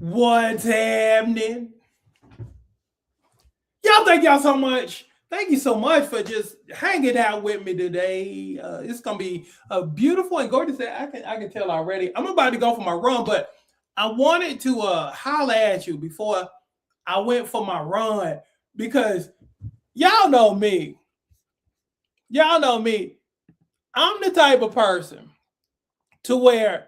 What's happening? Y'all, thank y'all so much. Thank you so much for just hanging out with me today. It's gonna be a beautiful and gorgeous day. I can tell already. I'm about to go for my run, but I wanted to holler at you before I went for my run because y'all know me. Y'all know me. I'm the type of person to where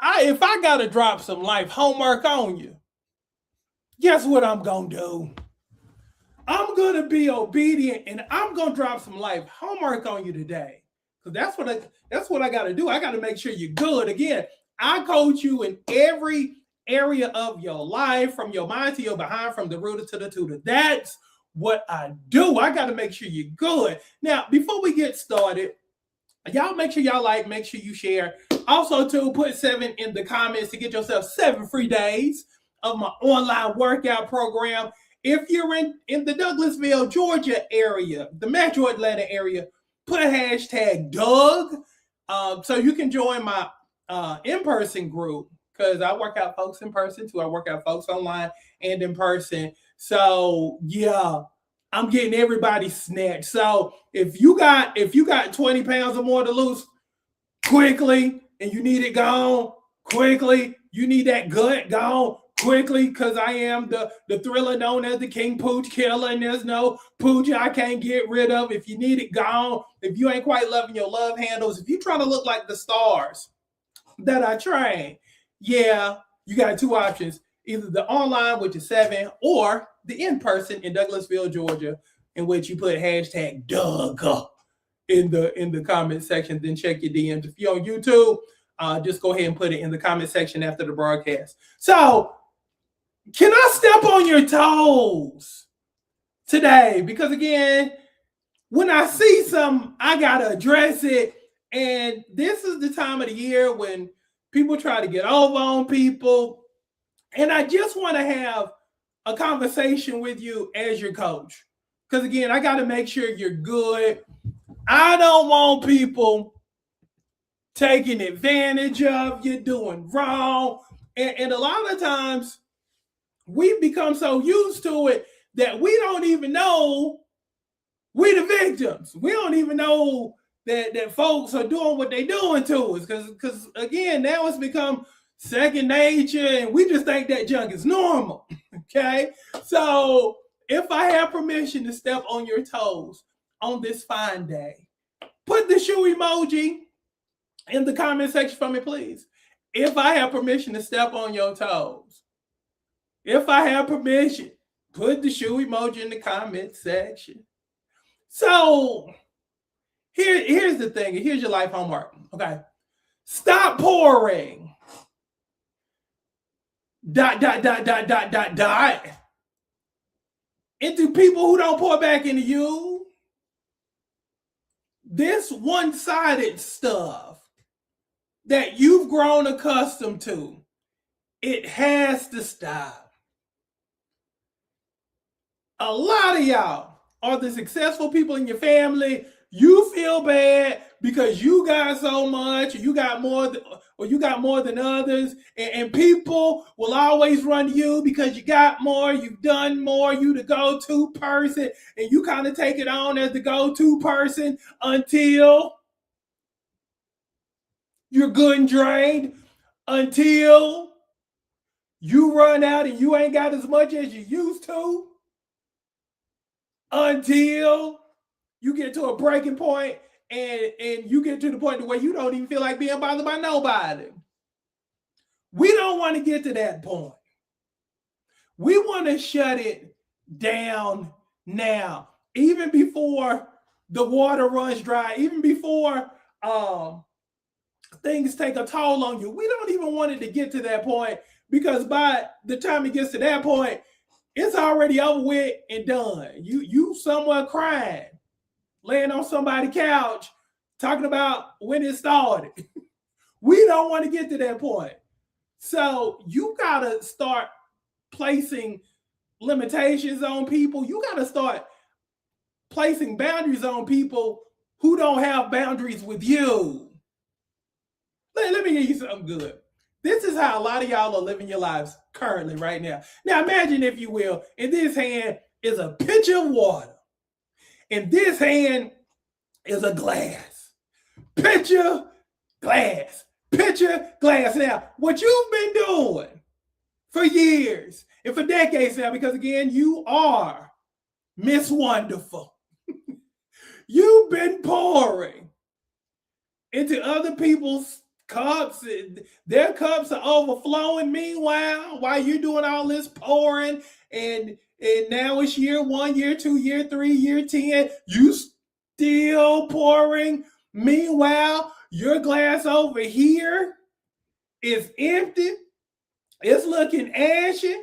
if I gotta drop some life homework on you, guess what I'm gonna do? I'm gonna be obedient and I'm gonna drop some life homework on you today. Cause that's what I gotta do. I gotta make sure you're good. Again, I coach you in every area of your life, from your mind to your behind, from the rooter to the tutor. That's what I do. I gotta make sure you're good. Now, before we get started, y'all make sure y'all like, make sure you share. Also, too, put 7 in the comments to get yourself 7 free days of my online workout program. If you're in the Douglasville, Georgia area, the Metro Atlanta area, put a hashtag Doug so you can join my in-person group, because I work out folks in person too. I work out folks online and in person. So yeah, I'm getting everybody snatched. So if you got 20 pounds or more to lose quickly and you need it gone quickly, you need that gut gone quickly, because I am the thriller known as the King Pooch Killer, and there's no pooch I can't get rid of. If you need it gone, if you ain't quite loving your love handles, if you're trying to look like the stars that I train, yeah, you got 2 options: either the online, which is 7, or the in-person in Douglasville, Georgia, in which you put hashtag Doug in the comment section. Then check your DMs. If you're on YouTube, just go ahead and put it in the comment section after the broadcast. So, can I step on your toes today? Because again, when I see something, I gotta address it. And this is the time of the year when people try to get over on people. And I just want to have a conversation with you as your coach. Because again, I got to make sure you're good. I don't want people taking advantage of you, doing wrong. And a lot of times we've become so used to it that we don't even know we the victims. We don't even know that folks are doing what they doing to us. Because again, now it's become second nature, and we just think that junk is normal. Okay? So if I have permission to step on your toes on this fine day, put the shoe emoji in the comment section for me, please. If I have permission to step on your toes, if I have permission, put the shoe emoji in the comment section. So here's the thing. Here's your life homework. Okay. Stop pouring. Dot into people who don't pour back into you. This one-sided stuff that you've grown accustomed to, it has to stop. A lot of y'all are the successful people in your family. You feel bad because you got so much, or you got more than others, and people will always run to you because you got more, you've done more, you the go-to person, and you kind of take it on as the go-to person until you're good and drained, until you run out and you ain't got as much as you used to, until you get to a breaking point and you get to the point where you don't even feel like being bothered by nobody. We don't want to get to that point. We want to shut it down now, even before the water runs dry, even before things take a toll on you. We don't even want it to get to that point, because by the time it gets to that point, it's already over with and done. You somewhere crying, laying on somebody's couch, talking about when it started. We don't want to get to that point. So you got to start placing limitations on people. You got to start placing boundaries on people who don't have boundaries with you. Let me give you something good. This is how a lot of y'all are living your lives currently right now. Now imagine, if you will, in this hand is a pitcher of water. In this hand is a glass. Pitcher, glass. Pitcher, glass. Now, what you've been doing for years and for decades now, because again, you are Miss Wonderful. You've been pouring into other people's cups. Their cups are overflowing. Meanwhile, while you're doing all this pouring, and now it's year 1, year 2, year 3, year 10, you still pouring. Meanwhile, your glass over here is empty. It's looking ashy.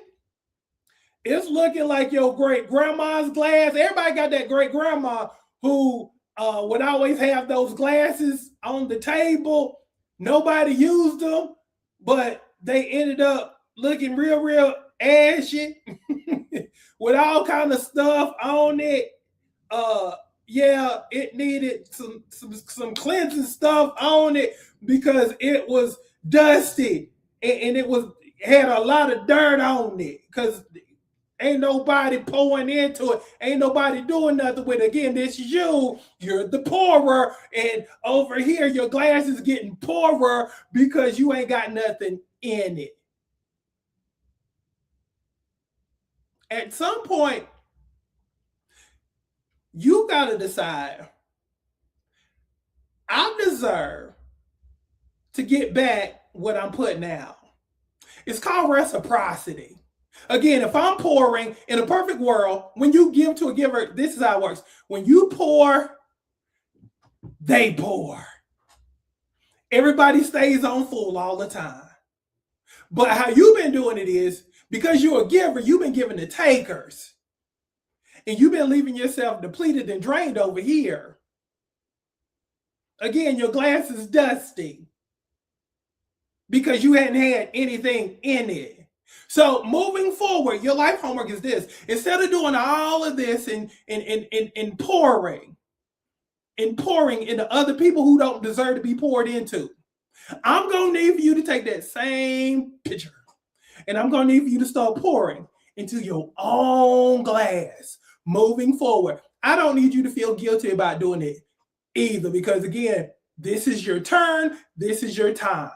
It's looking like your great grandma's glass. Everybody got that great grandma who would always have those glasses on the table. Nobody used them, but they ended up looking real ashy with all kind of stuff on it. Yeah, it needed some cleansing stuff on it because it was dusty and it had a lot of dirt on it because ain't nobody pouring into it. Ain't nobody doing nothing with it. Again, this is you. You're the pourer. And over here, your glass is getting poorer because you ain't got nothing in it. At some point, you got to decide, I deserve to get back what I'm putting out. It's called reciprocity. Again, if I'm pouring in a perfect world, when you give to a giver, this is how it works. When you pour, they pour. Everybody stays on full all the time. But how you've been doing it is, because you're a giver, you've been giving to takers. And you've been leaving yourself depleted and drained over here. Again, your glass is dusty because you hadn't had anything in it. So moving forward, your life homework is this. Instead of doing all of this and pouring into other people who don't deserve to be poured into, I'm going to need for you to take that same picture and I'm going to need for you to start pouring into your own glass moving forward. I don't need you to feel guilty about doing it either because, again, this is your turn. This is your time.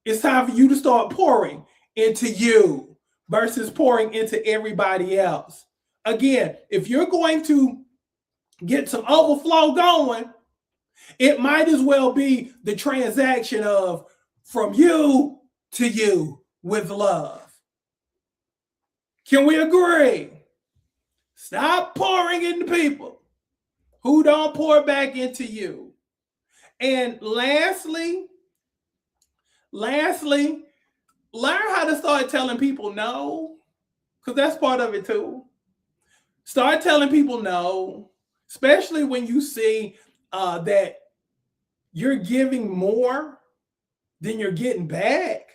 It's time for you to start pouring into you versus pouring into everybody else. Again, if you're going to get some overflow going, it might as well be the transaction of from you to you with love. Can we agree? Stop pouring into people who don't pour back into you. And lastly, learn how to start telling people no, because that's part of it too. Start telling people no, especially when you see that you're giving more than you're getting back.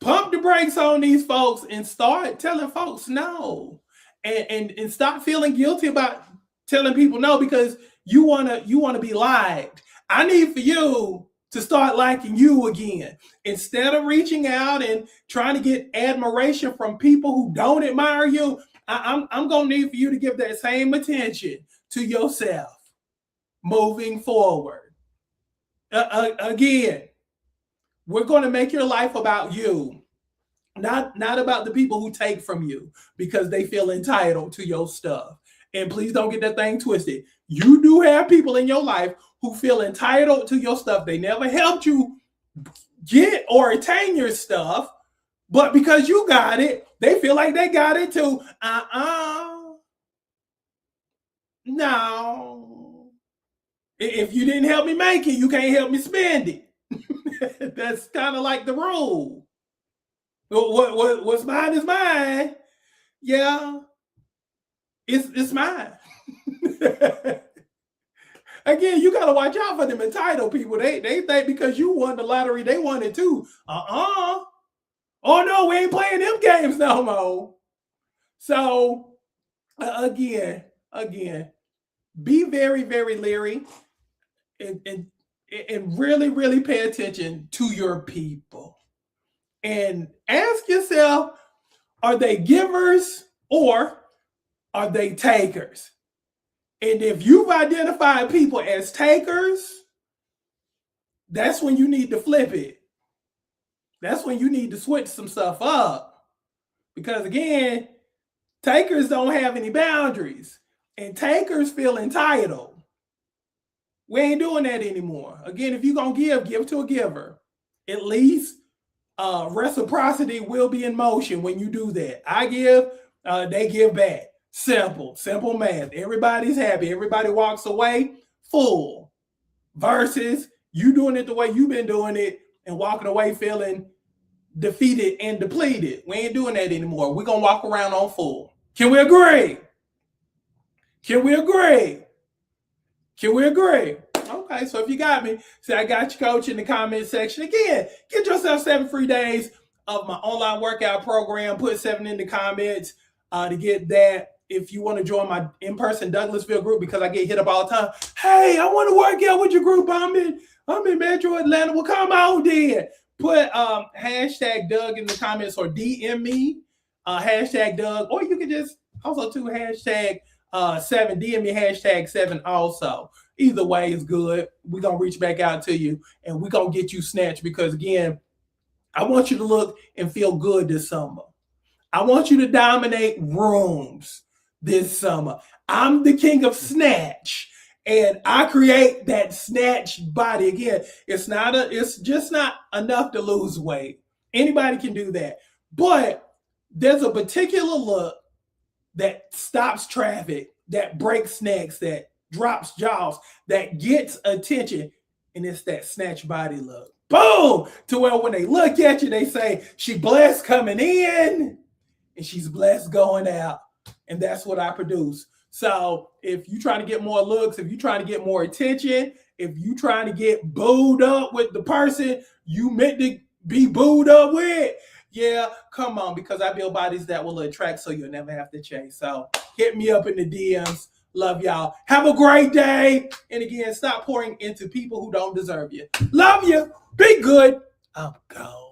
Pump the brakes on these folks and start telling folks no. And stop feeling guilty about telling people no because you wanna be liked. I need for you to start liking you again. Instead of reaching out and trying to get admiration from people who don't admire you, I'm going to need for you to give that same attention to yourself moving forward. Again, we're going to make your life about you, not about the people who take from you because they feel entitled to your stuff. And please don't get that thing twisted. You do have people in your life who feel entitled to your stuff. They never helped you get or attain your stuff, but because you got it, they feel like they got it too. No. If you didn't help me make it, you can't help me spend it. That's kind of like the rule. What's mine is mine. Yeah, it's mine. Again, you gotta watch out for them entitled people. They think because you won the lottery, they won it too. Oh no, we ain't playing them games no more. So again, be very, very leery and and really, really pay attention to your people. And ask yourself, are they givers or are they takers? And if you've identified people as takers, that's when you need to flip it. That's when you need to switch some stuff up. Because again, takers don't have any boundaries. And takers feel entitled. We ain't doing that anymore. Again, if you're going to give to a giver. At least reciprocity will be in motion when you do that. I give, they give back. Simple math. Everybody's happy. Everybody walks away full. Versus you doing it the way you've been doing it and walking away feeling defeated and depleted. We ain't doing that anymore. We're going to walk around on full. Can we agree? Can we agree? Can we agree? Okay, so if you got me, say I got you, coach, in the comment section. Again, get yourself 7 free days of my online workout program. Put 7 in the comments to get that. If you want to join my in-person Douglasville group, because I get hit up all the time. Hey, I want to work out with your group. I'm in Metro Atlanta. Well, come on then. Put hashtag Doug in the comments or DM me, hashtag Doug. Or you can just also hashtag 7, DM me hashtag 7 also. Either way is good. We're going to reach back out to you and we're going to get you snatched because, again, I want you to look and feel good this summer. I want you to dominate rooms this summer. I'm the king of snatch and I create that snatch body. Again, it's just not enough to lose weight. Anybody can do that. But there's a particular look that stops traffic, that breaks necks, that drops jaws, that gets attention, and it's that snatch body look. Boom! To where when they look at you, they say, she blessed coming in, and she's blessed going out. And that's what I produce. So if you're trying to get more looks, if you're trying to get more attention, if you're trying to get booed up with the person you meant to be booed up with, yeah, come on, because I build bodies that will attract so you'll never have to chase. So hit me up in the DMs. Love y'all. Have a great day. And again, stop pouring into people who don't deserve you. Love you. Be good. I'm gone.